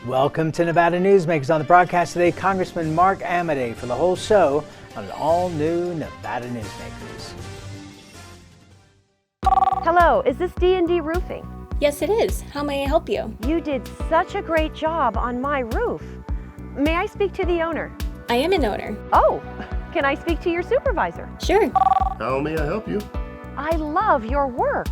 Welcome to Nevada Newsmakers. On the broadcast today, Congressman Mark Amodei for the whole show on an all-new Nevada Newsmakers. Hello, is this D&D Roofing? Yes, it is. How may I help you? You did such a great job on my roof. May I speak to the owner? I am an owner. Oh, can I speak to your supervisor? Sure. How may I help you? I love your work.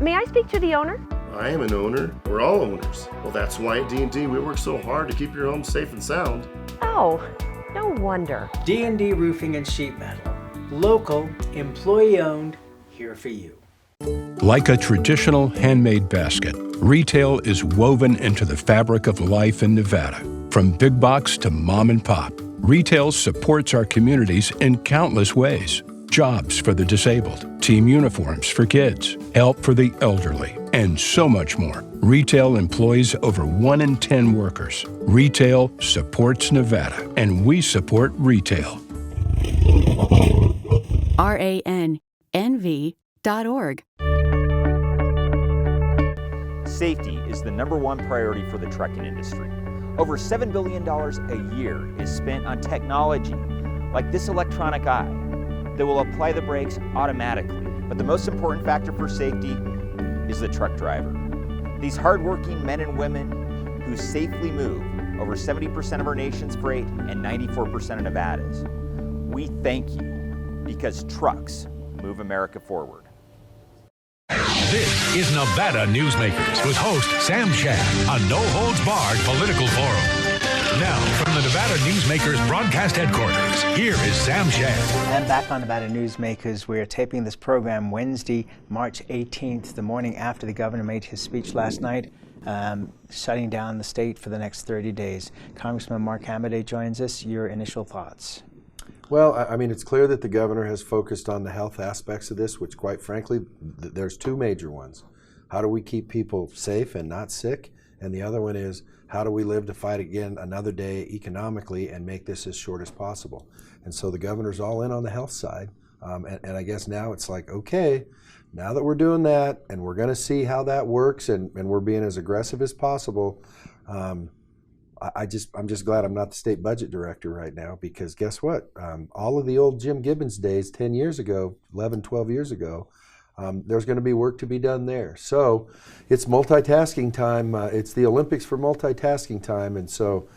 May I speak to the owner? I am an owner. We're all owners. Well, that's why at D&D we work so hard to keep your home safe and sound. Oh, no wonder. D&D Roofing and Sheet Metal. Local, employee-owned, here for you. Like a traditional handmade basket, retail is woven into the fabric of life in Nevada. From big box to mom and pop, retail supports our communities in countless ways. Jobs for the disabled, team uniforms for kids, help for the elderly, and so much more. Retail employs over 1 in 10 workers. Retail supports Nevada, and we support retail. RANNV.org. Safety is the #1 priority for the trucking industry. Over $7 billion a year is spent on technology like this electronic eye that will apply the brakes automatically. But the most important factor for safety is the truck driver. These hardworking men and women who safely move over 70% of our nation's freight and 94% of Nevada's. We thank you because trucks move America forward. This is Nevada Newsmakers with host Sam Shad, a no-holds-barred political forum. Now, from the Nevada Newsmakers broadcast headquarters, here is Sam Shad. And back on Nevada Newsmakers, we are taping this program Wednesday, March 18th, the morning after the governor made his speech last night, shutting down the state for the next 30 days. Congressman Mark Amodei joins us. Your initial thoughts? Well, I mean, it's clear that the governor has focused on the health aspects of this, which quite frankly, there's two major ones. How do we keep people safe and not sick? And the other one is, how do we live to fight again another day economically and make this as short as possible? And so the governor's all in on the health side. And I guess now it's like, okay, now that we're doing that and we're going to see how that works and we're being as aggressive as possible, I'm just glad I'm not the state budget director right now, because guess what? All of the old Jim Gibbons days 10 years ago, 11, 12 years ago, there's going to be work to be done there. So it's multitasking time. It's the Olympics for multitasking time. And so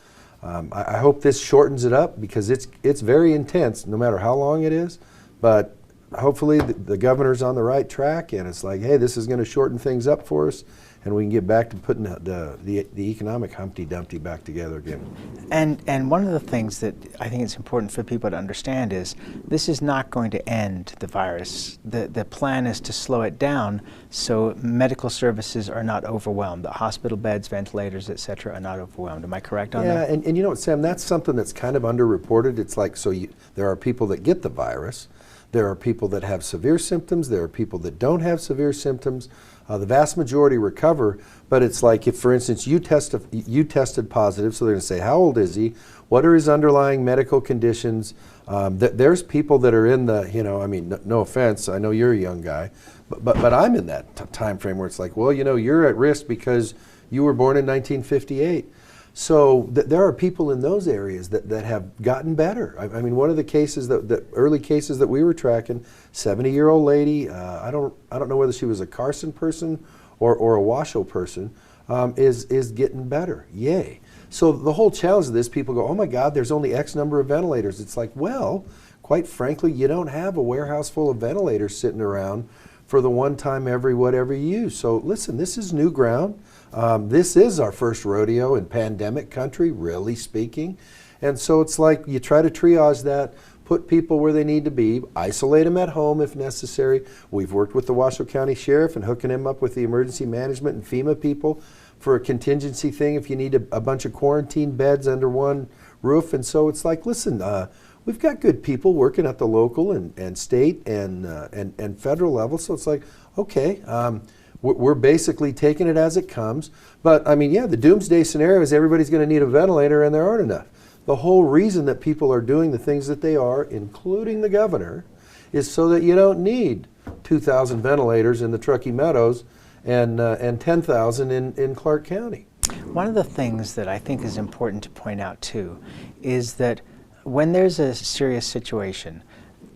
I hope this shortens it up, because it's very intense no matter how long it is. But hopefully the governor's on the right track, and it's like, hey, this is going to shorten things up for us, and we can get back to putting the economic Humpty Dumpty back together again. And one of the things that I think it's important for people to understand is this is not going to end the virus. The plan is to slow it down so medical services are not overwhelmed. The hospital beds, ventilators, et cetera, are not overwhelmed. Am I correct on that? Yeah, and you know what, Sam, that's something that's kind of underreported. It's like, there are people that get the virus. There are people that have severe symptoms. There are people that don't have severe symptoms. The vast majority recover, but it's like, if, for instance, you tested positive, so they're going to say, how old is he? What are his underlying medical conditions? There's people that are in the, I mean, no offense, I know you're a young guy, but I'm in that time frame where it's like, well, you're at risk because you were born in 1958. So there are people in those areas that have gotten better. I mean, one of the cases, the early cases that we were tracking, 70-year-old lady, I don't know whether she was a Carson person or a Washoe person, is getting better. Yay. So the whole challenge of this, people go, oh my God, there's only X number of ventilators. It's like, well, quite frankly, you don't have a warehouse full of ventilators sitting around for the one time every whatever you use. So listen, this is new ground. This is our first rodeo in pandemic country, really speaking. And so it's like you try to triage that, put people where they need to be, isolate them at home if necessary. We've worked with the Washoe County Sheriff and hooking him up with the emergency management and FEMA people for a contingency thing if you need a bunch of quarantine beds under one roof. And so it's like, listen, we've got good people working at the local and state and federal level. So it's like, okay, we're basically taking it as it comes. But I mean, yeah, the doomsday scenario is everybody's going to need a ventilator and there aren't enough. The whole reason that people are doing the things that they are, including the governor, is so that you don't need 2,000 ventilators in the Truckee Meadows and 10,000 in Clark County. One of the things that I think is important to point out too is that when there's a serious situation,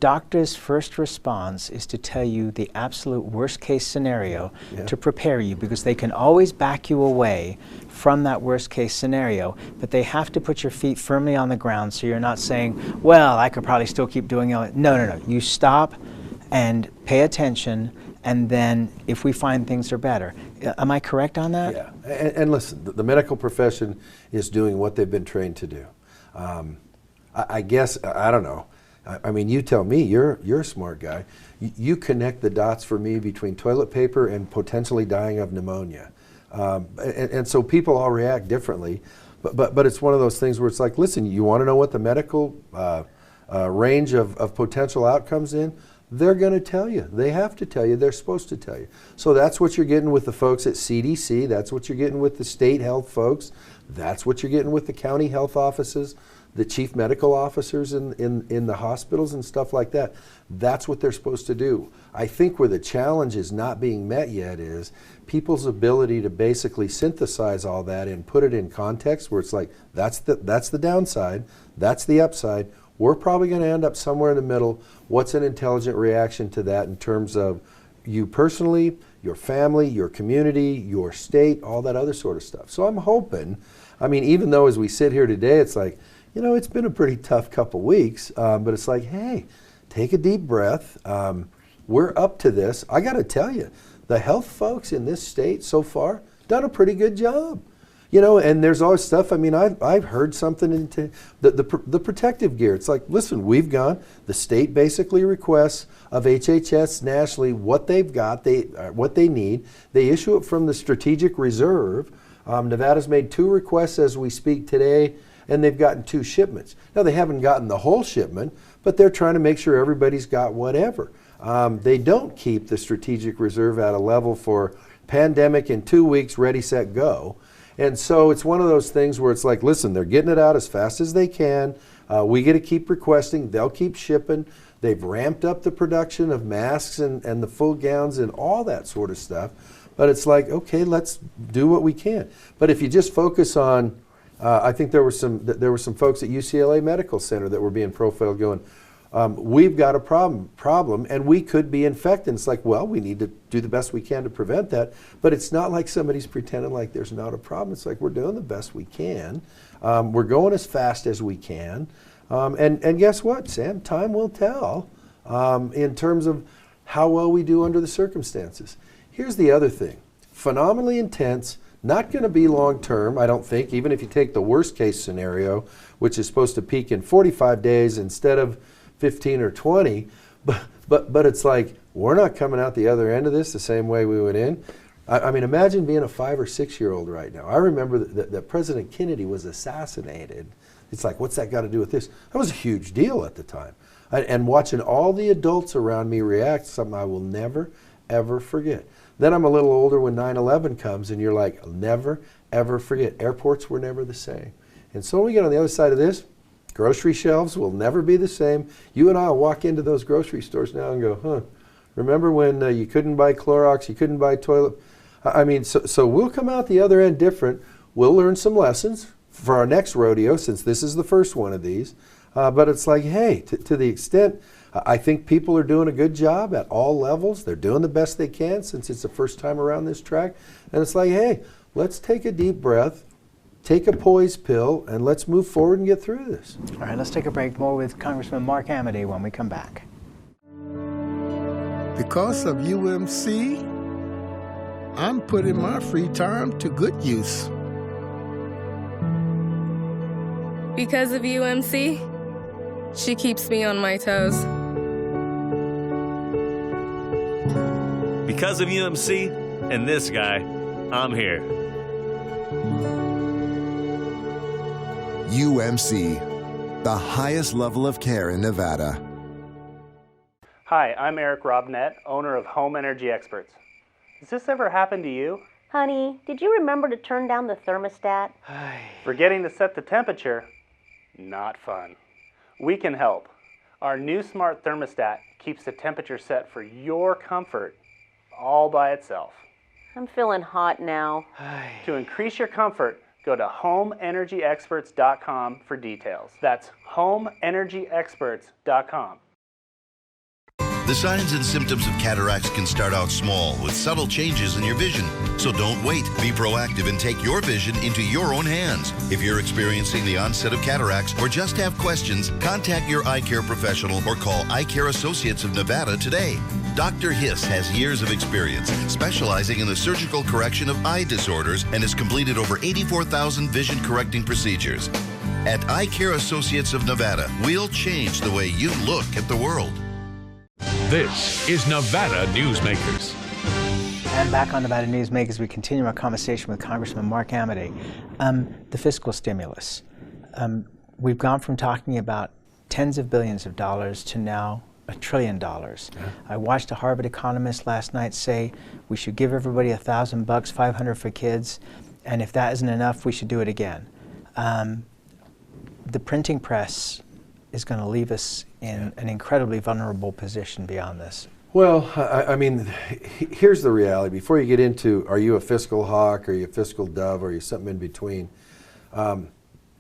doctors' first response is to tell you the absolute worst case scenario to prepare you, because they can always back you away from that worst case scenario, but they have to put your feet firmly on the ground so you're not saying, well, I could probably still keep doing it. No. You stop and pay attention, and then if we find things are better. Am I correct on that? Yeah, and listen, the medical profession is doing what they've been trained to do. I guess, I don't know. I mean, you tell me, you're a smart guy. You connect the dots for me between toilet paper and potentially dying of pneumonia. And so people all react differently. But it's one of those things where it's like, listen, you want to know what the medical range of potential outcomes in? They're going to tell you. They have to tell you. They're supposed to tell you. So that's what you're getting with the folks at CDC. That's what you're getting with the state health folks. That's what you're getting with the county health offices, the chief medical officers in the hospitals and stuff like that. That's what they're supposed to do. I think where the challenge is not being met yet is people's ability to basically synthesize all that and put it in context where it's like, that's the downside, that's the upside. We're probably going to end up somewhere in the middle. What's an intelligent reaction to that in terms of you personally, your family, your community, your state, all that other sort of stuff. So I'm hoping, I mean, even though as we sit here today, it's like, you know, it's been a pretty tough couple weeks, but it's like, hey, take a deep breath. We're up to this. I got to tell you, the health folks in this state so far done a pretty good job. You know, and there's always stuff, I mean, I've heard something into the protective gear. It's like, listen, we've gone, the state basically requests of HHS nationally what they've got, what they need. They issue it from the strategic reserve. Nevada's made 2 requests as we speak today, and they've gotten 2 shipments. Now, they haven't gotten the whole shipment, but they're trying to make sure everybody's got whatever. They don't keep the strategic reserve at a level for pandemic in 2 weeks, ready, set, go. And so it's one of those things where it's like, listen, they're getting it out as fast as they can. We get to keep requesting. They'll keep shipping. They've ramped up the production of masks and the full gowns and all that sort of stuff. But it's like, okay, let's do what we can. But if you just focus on, I think there were some folks at UCLA Medical Center that were being profiled going, we've got a problem, and we could be infected. It's like, well, we need to do the best we can to prevent that. But it's not like somebody's pretending like there's not a problem. It's like we're doing the best we can. We're going as fast as we can. And guess what, Sam? Time will tell in terms of how well we do under the circumstances. Here's the other thing. Phenomenally intense, not going to be long term, I don't think, even if you take the worst case scenario, which is supposed to peak in 45 days instead of 15 or 20, but it's like, we're not coming out the other end of this the same way we went in. I mean, imagine being a 5 or 6 year old right now. I remember that President Kennedy was assassinated. It's like, what's that got to do with this? That was a huge deal at the time. And watching all the adults around me react, something I will never, ever forget. Then I'm a little older when 9/11 comes, and you're like, I'll never, ever forget. Airports were never the same. And so when we get on the other side of this, grocery shelves will never be the same. You and I will walk into those grocery stores now and go, remember when you couldn't buy Clorox, you couldn't buy toilet? I mean, so we'll come out the other end different. We'll learn some lessons for our next rodeo, since this is the first one of these. But it's like, hey, to the extent, I think people are doing a good job at all levels. They're doing the best they can since it's the first time around this track. And it's like, hey, let's take a deep breath, take a poise pill, and let's move forward and get through this. All right, let's take a break. More with Congressman Mark Amodei when we come back. Because of UMC, I'm putting my free time to good use. Because of UMC, she keeps me on my toes. Because of UMC and this guy, I'm here. UMC, the highest level of care in Nevada. Hi, I'm Eric Robnett, owner of Home Energy Experts. Has this ever happened to you? Honey, did you remember to turn down the thermostat? Forgetting to set the temperature? Not fun. We can help. Our new smart thermostat keeps the temperature set for your comfort all by itself. I'm feeling hot now. To increase your comfort, Go to homeenergyexperts.com for details. That's homeenergyexperts.com. The signs and symptoms of cataracts can start out small with subtle changes in your vision. So don't wait. Be proactive and take your vision into your own hands. If you're experiencing the onset of cataracts or just have questions, contact your eye care professional or call Eye Care Associates of Nevada today. Dr. Hiss has years of experience specializing in the surgical correction of eye disorders and has completed over 84,000 vision correcting procedures. At Eye Care Associates of Nevada, we'll change the way you look at the world. This is Nevada Newsmakers. And back on Nevada Newsmakers, we continue our conversation with Congressman Mark Amodei. The fiscal stimulus. We've gone from talking about tens of billions of dollars to now $1 trillion. Yeah. I watched a Harvard economist last night say we should give everybody $1,000, $500 for kids, and if that isn't enough, we should do it again. The printing press is going to leave us in an incredibly vulnerable position beyond this. Well, I mean, here's the reality. Before you get into, are you a fiscal hawk, are you a fiscal dove, or are you something in between?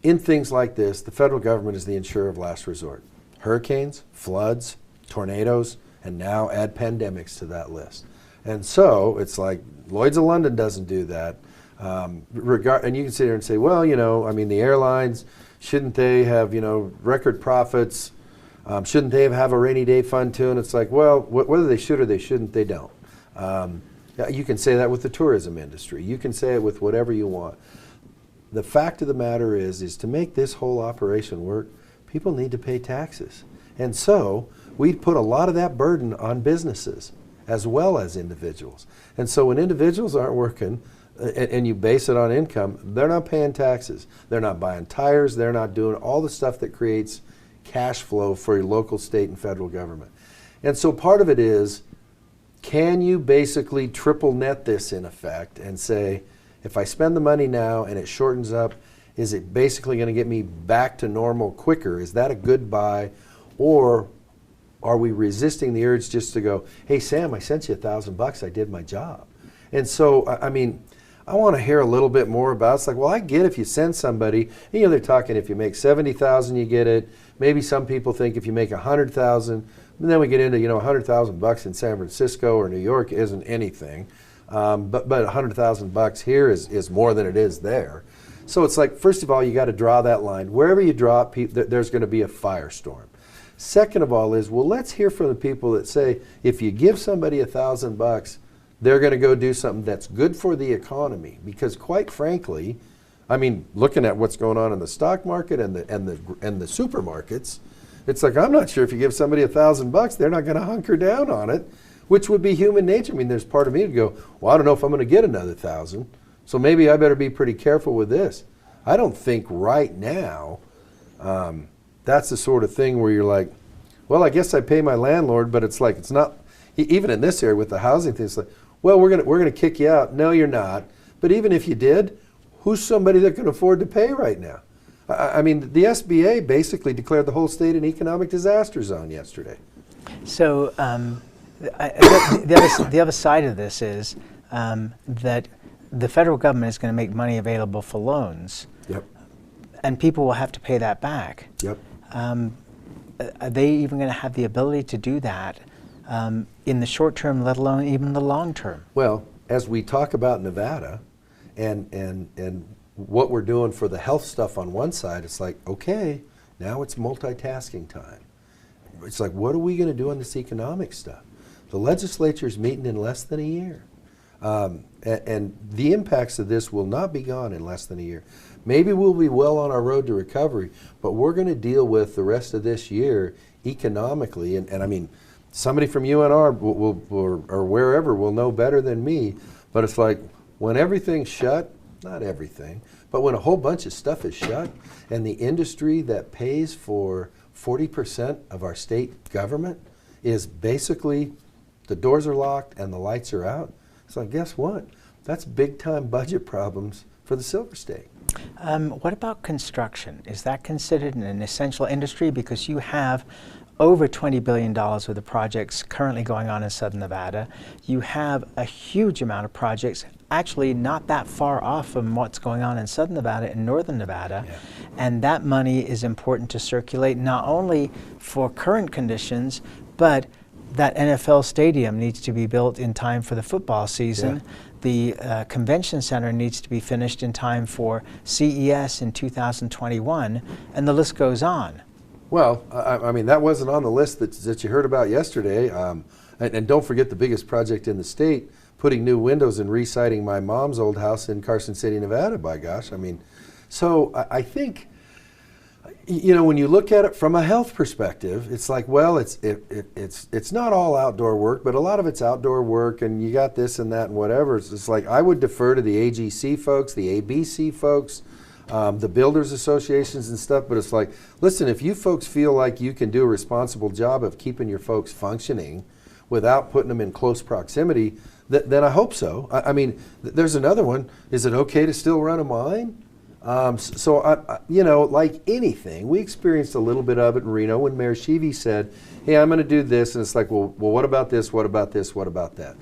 In things like this, the federal government is the insurer of last resort. Hurricanes, floods, tornadoes, and now add pandemics to that list. And so it's like Lloyd's of London doesn't do that. And you can sit here and say, well, you know, I mean, the airlines, shouldn't they have, you know, record profits? Shouldn't they have a rainy day fund too? And it's like, well, whether they should or they shouldn't, they don't. You can say that with the tourism industry. You can say it with whatever you want. The fact of the matter is to make this whole operation work, people need to pay taxes. And so we put a lot of that burden on businesses as well as individuals. And so when individuals aren't working, and you base it on income, they're not paying taxes. They're not buying tires. They're not doing all the stuff that creates cash flow for your local, state, and federal government. And so part of it is, can you basically triple net this in effect and say, if I spend the money now and it shortens up, is it basically going to get me back to normal quicker? Is that a good buy? Or are we resisting the urge just to go, hey, Sam, I sent you $1,000, I did my job. And so, I mean, I want to hear a little bit more about it. It's like, well, I get if you send somebody, you know, they're talking if you make $70,000, you get it. Maybe some people think if you make $100,000, and then we get into, you know, $100,000 in San Francisco or New York isn't anything. But $100,000 here is more than it is there. So it's like, first of all, you got to draw that line. Wherever you draw it, there's going to be a firestorm. Second of all is, well, let's hear from the people that say, if you give somebody $1,000, they're going to go do something that's good for the economy. Because quite frankly, I mean, looking at what's going on in the stock market and the supermarkets, it's like, I'm not sure if you give somebody $1,000, they're not going to hunker down on it, which would be human nature. I mean, there's part of me to go, well, I don't know if I'm going to get another $1,000, so maybe I better be pretty careful with this. I don't think right now that's the sort of thing where you're like, well, I guess I pay my landlord, but it's like, it's not, even in this area with the housing thing, it's like, well, we're gonna kick you out. No, you're not. But even if you did, who's somebody that can afford to pay right now? I mean, the SBA basically declared the whole state an economic disaster zone yesterday. So the other side of this is that the federal government is going to make money available for loans. Yep. And people will have to pay that back. Yep. Are they even going to have the ability to do that in the short term, let alone even the long term? Well, as we talk about Nevada and what we're doing for the health stuff on one side, it's like, okay, now it's multitasking time. It's like, what are we going to do on this economic stuff? The legislature's meeting in less than a year. And the impacts of this will not be gone in less than a year. Maybe we'll be well on our road to recovery, but we're going to deal with the rest of this year economically. And I mean, somebody from UNR or wherever will know better than me, but it's like when everything's shut, not everything, but when a whole bunch of stuff is shut and the industry that pays for 40% of our state government is basically the doors are locked and the lights are out, it's like, guess what? That's big time budget problems for the Silver State. What about construction? Is that considered an essential industry? Because you have over $20 billion worth of projects currently going on in Southern Nevada. You have a huge amount of projects actually not that far off from what's going on in Southern Nevada and Northern Nevada. Yeah. And that money is important to circulate not only for current conditions, but that NFL stadium needs to be built in time for the football season. Yeah. The convention center needs to be finished in time for CES in 2021, and the list goes on. Well, I mean, that wasn't on the list that you heard about yesterday. And don't forget the biggest project in the state, putting new windows and re-siding my mom's old house in Carson City, Nevada, by gosh. I mean, so I think, you know, when you look at it from a health perspective, it's like, well, it's not all outdoor work, but a lot of it's outdoor work, and you got this and that and whatever. It's just like, I would defer to the AGC folks, the ABC folks, the builders associations and stuff, but it's like, listen, if you folks feel like you can do a responsible job of keeping your folks functioning without putting them in close proximity, then I hope so. I mean, there's another one. Is it okay to still run a mine? So, you know, like anything, we experienced a little bit of it in Reno when Mayor Sheevy said, hey, I'm going to do this. And it's like, well, what about this? What about this? What about that?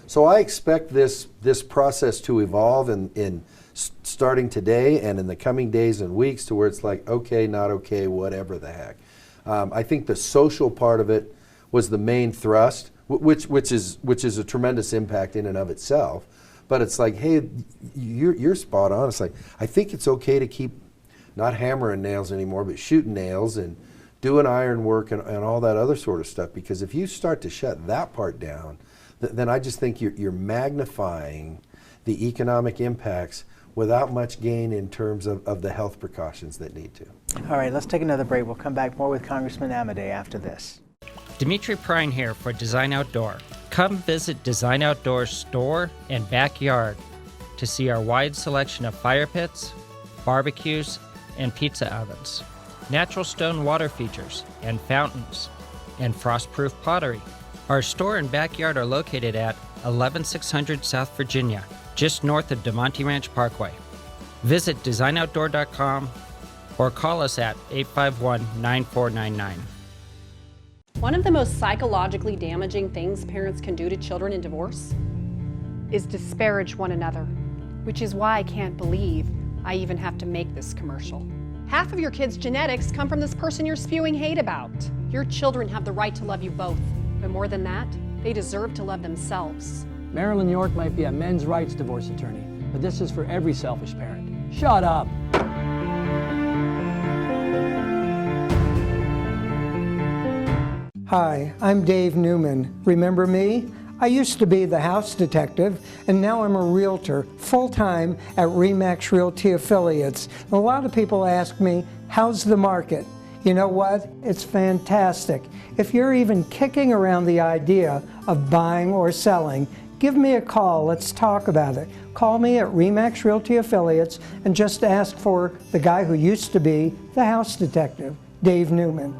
So I expect this process to evolve in starting today and in the coming days and weeks to where it's like, okay, not okay, whatever the heck. I think the social part of it was the main thrust, which is a tremendous impact in and of itself. But it's like, hey, you're spot on. It's like, I think it's okay to keep not hammering nails anymore, but shooting nails and doing iron work and all that other sort of stuff. Because if you start to shut that part down, then I just think you're magnifying the economic impacts without much gain in terms of the health precautions that need to. All right, let's take another break. We'll come back more with Congressman Amodei after this. Dimitri Prine here for Design Outdoor. Come visit Design Outdoor's store and backyard to see our wide selection of fire pits, barbecues, and pizza ovens, natural stone water features and fountains, and frost-proof pottery. Our store and backyard are located at 11600 South Virginia, just north of DeMonte Ranch Parkway. Visit designoutdoor.com or call us at 851-9499. One of the most psychologically damaging things parents can do to children in divorce is disparage one another, which is why I can't believe I even have to make this commercial. Half of your kids' genetics come from this person you're spewing hate about. Your children have the right to love you both, but more than that, they deserve to love themselves. Marilyn York might be a men's rights divorce attorney, but this is for every selfish parent. Shut up! Hi, I'm Dave Newman. Remember me? I used to be the house detective, and now I'm a realtor, full-time at RE/MAX Realty Affiliates. And a lot of people ask me, how's the market? You know what? It's fantastic. If you're even kicking around the idea of buying or selling, give me a call. Let's talk about it. Call me at RE/MAX Realty Affiliates and just ask for the guy who used to be the house detective, Dave Newman.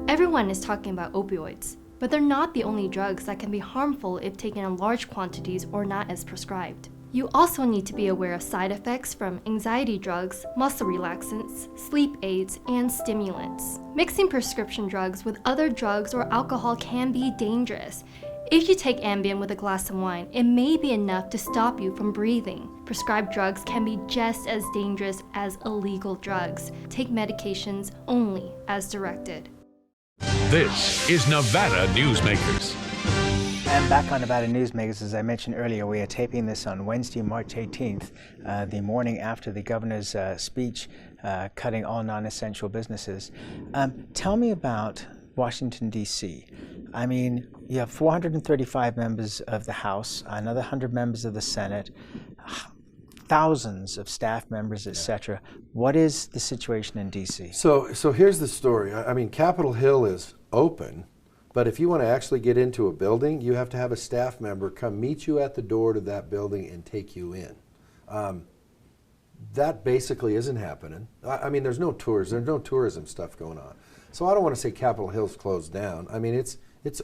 Everyone is talking about opioids, but they're not the only drugs that can be harmful if taken in large quantities or not as prescribed. You also need to be aware of side effects from anxiety drugs, muscle relaxants, sleep aids, and stimulants. Mixing prescription drugs with other drugs or alcohol can be dangerous. If you take Ambien with a glass of wine, it may be enough to stop you from breathing. Prescribed drugs can be just as dangerous as illegal drugs. Take medications only as directed. This is Nevada Newsmakers. And back on Nevada Newsmakers, as I mentioned earlier, we are taping this on Wednesday, March 18th, the morning after the governor's speech cutting all non-essential businesses. Tell me about Washington, D.C. I mean, you have 435 members of the House, another 100 members of the Senate, thousands of staff members, etc. What is the situation in D.C.? So here's the story. I mean, Capitol Hill is open, but if you want to actually get into a building, you have to have a staff member come meet you at the door to that building and take you in. That basically isn't happening. I mean, there's no tours, there's no tourism stuff going on. So I don't want to say Capitol Hill's closed down. I mean, it's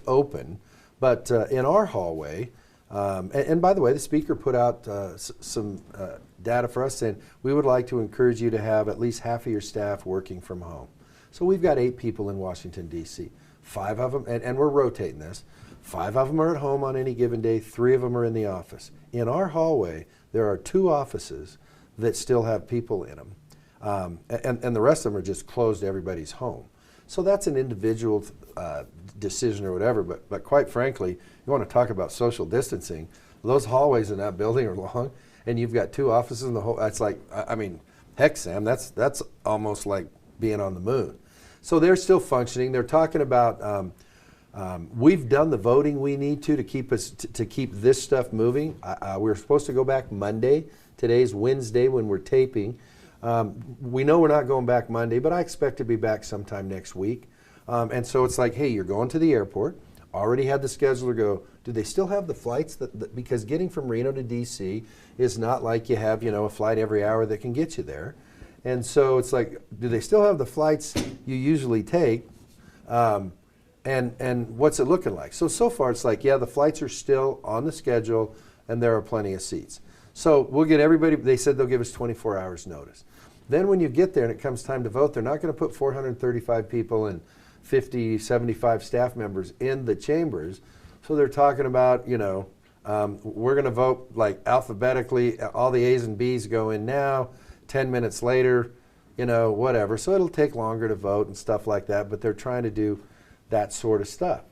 open, but in our hallway, and by the way, the speaker put out some data for us saying we would like to encourage you to have at least half of your staff working from home. So we've got 8 people in Washington, D.C. 5 of them, and we're rotating this, 5 of them are at home on any given day, 3 of them are in the office. In our hallway, there are 2 offices that still have people in them. And the rest of them are just closed to everybody's home. So that's an individual decision or whatever, but quite frankly, you want to talk about social distancing, those hallways in that building are long, and you've got 2 offices in the whole, that's like, I mean, heck, Sam, that's almost like being on the moon. So they're still functioning. They're talking about, we've done the voting we need to keep this stuff moving. We're supposed to go back Monday. Today's Wednesday when we're taping. We know we're not going back Monday, but I expect to be back sometime next week. And so it's like, hey, you're going to the airport. Already had the scheduler go, do they still have the flights? Because getting from Reno to D.C. is not like you have, a flight every hour that can get you there. And so it's like, do they still have the flights you usually take? And what's it looking like? So far it's like, yeah, the flights are still on the schedule and there are plenty of seats. So we'll get everybody, they said they'll give us 24 hours notice. Then when you get there and it comes time to vote, they're not going to put 435 people and 50, 75 staff members in the chambers. So they're talking about, we're going to vote like alphabetically, all the A's and B's go in now, 10 minutes later, whatever. So it'll take longer to vote and stuff like that, but they're trying to do that sort of stuff.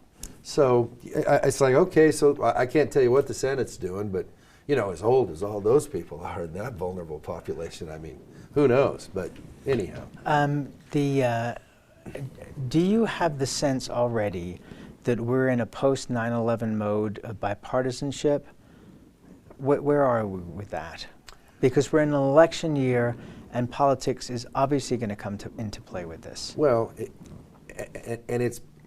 So it's like, okay, so I can't tell you what the Senate's doing, but as old as all those people are in that vulnerable population, I mean, who knows? But anyhow. Do you have the sense already that we're in a post 9/11 mode of bipartisanship? Where are we with that? Because we're in an election year and politics is obviously going to come into play with this. Well,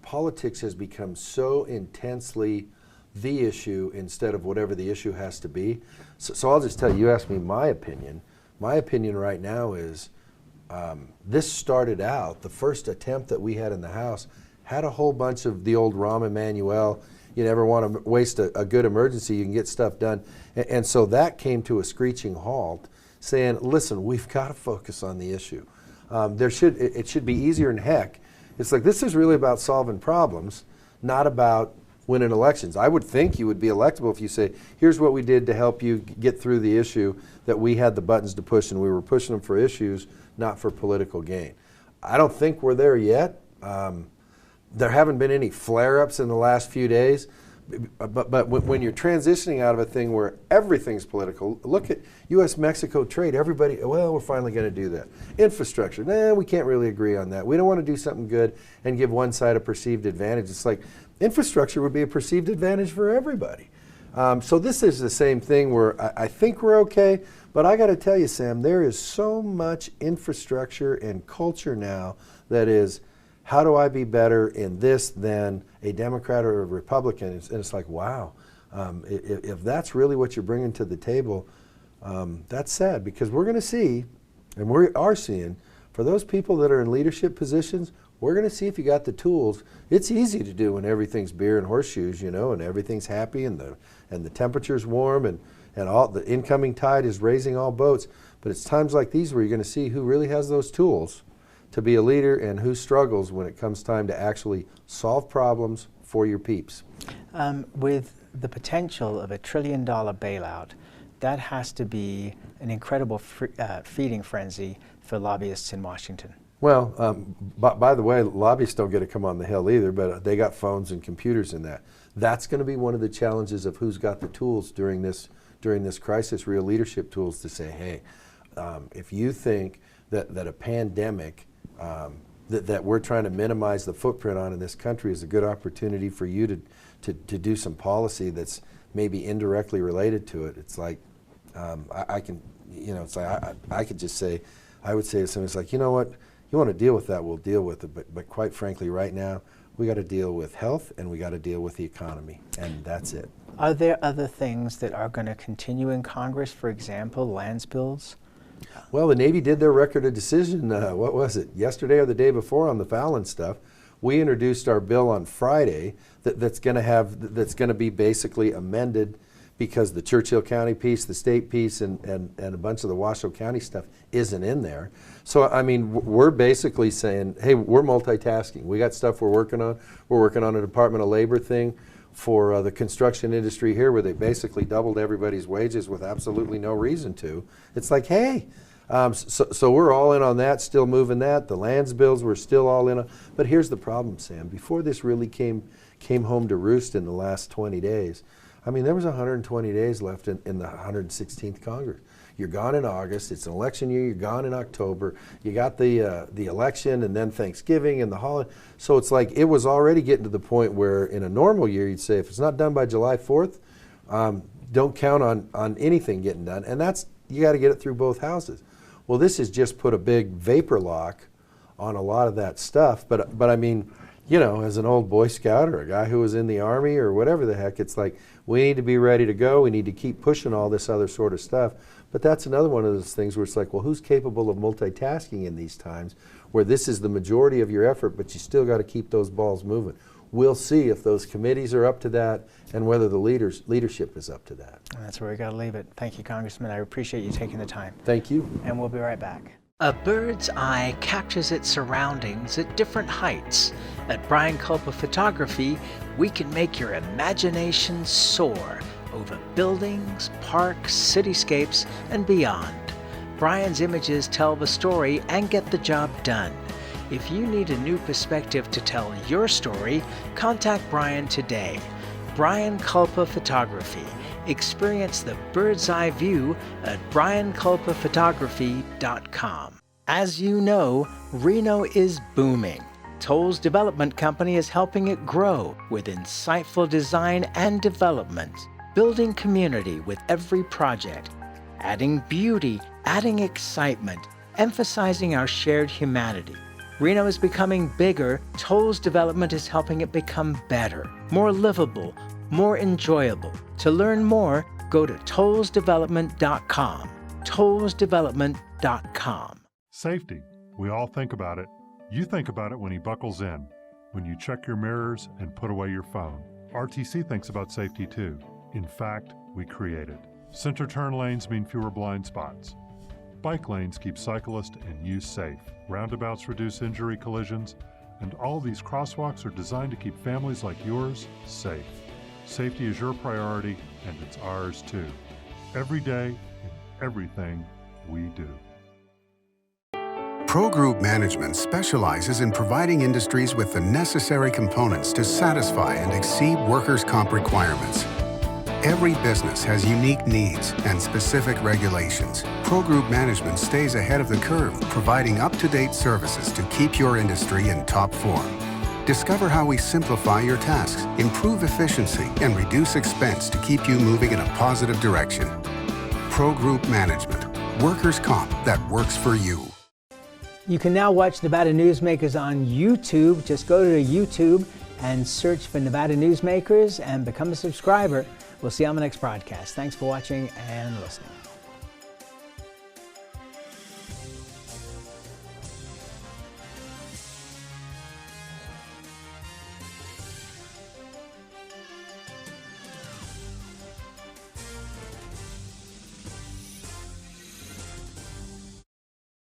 politics has become so intensely the issue instead of whatever the issue has to be. So I'll just tell you asked me my opinion. My opinion right now is this started out, the first attempt that we had in the House had a whole bunch of the old Rahm Emanuel, you never want to waste a good emergency, you can get stuff done. And so that came to a screeching halt, saying, listen, we've got to focus on the issue. It should be easier than heck. It's like, this is really about solving problems, not about winning elections. I would think you would be electable if you say, here's what we did to help you get through the issue that we had the buttons to push, and we were pushing them for issues, not for political gain. I don't think we're there yet. There haven't been any flare-ups in the last few days, but when you're transitioning out of a thing where everything's political, look at U.S.-Mexico trade. Everybody, well, we're finally going to do that. Infrastructure, we can't really agree on that. We don't want to do something good and give one side a perceived advantage. It's like infrastructure would be a perceived advantage for everybody. So this is the same thing where I think we're okay, but I got to tell you, Sam, there is so much infrastructure and culture now that is, how do I be better in this than a Democrat or a Republican? And it's like, wow, if that's really what you're bringing to the table, that's sad, because we're going to see, and we are seeing, for those people that are in leadership positions, we're going to see if you got the tools. It's easy to do when everything's beer and horseshoes, and everything's happy and the temperature's warm and all the incoming tide is raising all boats. But it's times like these where you're going to see who really has those tools to be a leader and who struggles when it comes time to actually solve problems for your peeps. With the potential of $1 trillion bailout, that has to be an incredible feeding frenzy for lobbyists in Washington. Well, by the way, lobbyists don't get to come on the Hill either, but they got phones and computers in that. That's going to be one of the challenges of who's got the tools during this crisis, real leadership tools to say, hey, if you think that a pandemic that we're trying to minimize the footprint on in this country is a good opportunity for you to do some policy that's maybe indirectly related to it. It's like, I can, it's like I could just say, I would say to someone, it's like, you know what, you want to deal with that, we'll deal with it. But quite frankly, right now, we got to deal with health and we got to deal with the economy, and that's it. Are there other things that are going to continue in Congress, for example, lands bills? Well, the Navy did their record of decision, what was it, yesterday or the day before on the Fallon stuff. We introduced our bill on Friday that's going to be basically amended because the Churchill County piece, the state piece, and a bunch of the Washoe County stuff isn't in there. So, I mean, we're basically saying, hey, we're multitasking. We got stuff we're working on. We're working on a Department of Labor thing. for the construction industry here, where they basically doubled everybody's wages with absolutely no reason to. It's like, hey, so we're all in on that, still moving that. The lands bills, we're still all in on. But here's the problem, Sam. Before this really came home to roost in the last 20 days, I mean, there was 120 days left in the 116th Congress. You're gone in August. It's an election year. You're gone in October. You got the election and then Thanksgiving and the holiday. So it's like it was already getting to the point where in a normal year you'd say if it's not done by July 4th, don't count on anything getting done. And that's, you got to get it through both houses. Well, this has just put a big vapor lock on a lot of that stuff. But I mean, you know, as an old Boy Scout or a guy who was in the Army or whatever the heck, it's like we need to be ready to go. We need to keep pushing all this other sort of stuff. But that's another one of those things where it's like, well, who's capable of multitasking in these times where this is the majority of your effort, but you still got to keep those balls moving. We'll see if those committees are up to that and whether the leadership is up to that. And that's where we got to leave it. Thank you, Congressman. I appreciate you taking the time. Thank you. And we'll be right back. A bird's eye captures its surroundings at different heights. At Brian Culpa Photography, we can make your imagination soar over buildings, parks, cityscapes, and beyond. Brian's images tell the story and get the job done. If you need a new perspective to tell your story, contact Brian today. Brian Culpa Photography. Experience the bird's eye view at brianculpaphotography.com. As you know, Reno is booming. Toll's Development Company is helping it grow with insightful design and development, building community with every project, adding beauty, adding excitement, emphasizing our shared humanity. Reno is becoming bigger. Toll's Development is helping it become better, more livable, more enjoyable. To learn more, go to tollsdevelopment.com. tollsdevelopment.com. Safety. We all think about it. You think about it when he buckles in, when you check your mirrors and put away your phone. RTC thinks about safety too. In fact, we create it. Center turn lanes mean fewer blind spots. Bike lanes keep cyclists and you safe. Roundabouts reduce injury collisions, and all these crosswalks are designed to keep families like yours safe. Safety is your priority, and it's ours too. Every day, in everything we do. Pro Group Management specializes in providing industries with the necessary components to satisfy and exceed workers' comp requirements. Every business has unique needs and specific regulations. Pro Group Management stays ahead of the curve, providing up-to-date services to keep your industry in top form. Discover how we simplify your tasks, improve efficiency, and reduce expense to keep you moving in a positive direction. Pro Group Management. Workers' comp that works for you. You can now watch Nevada Newsmakers on YouTube. Just go to YouTube and search for Nevada Newsmakers and become a subscriber. We'll see you on the next broadcast. Thanks for watching and listening.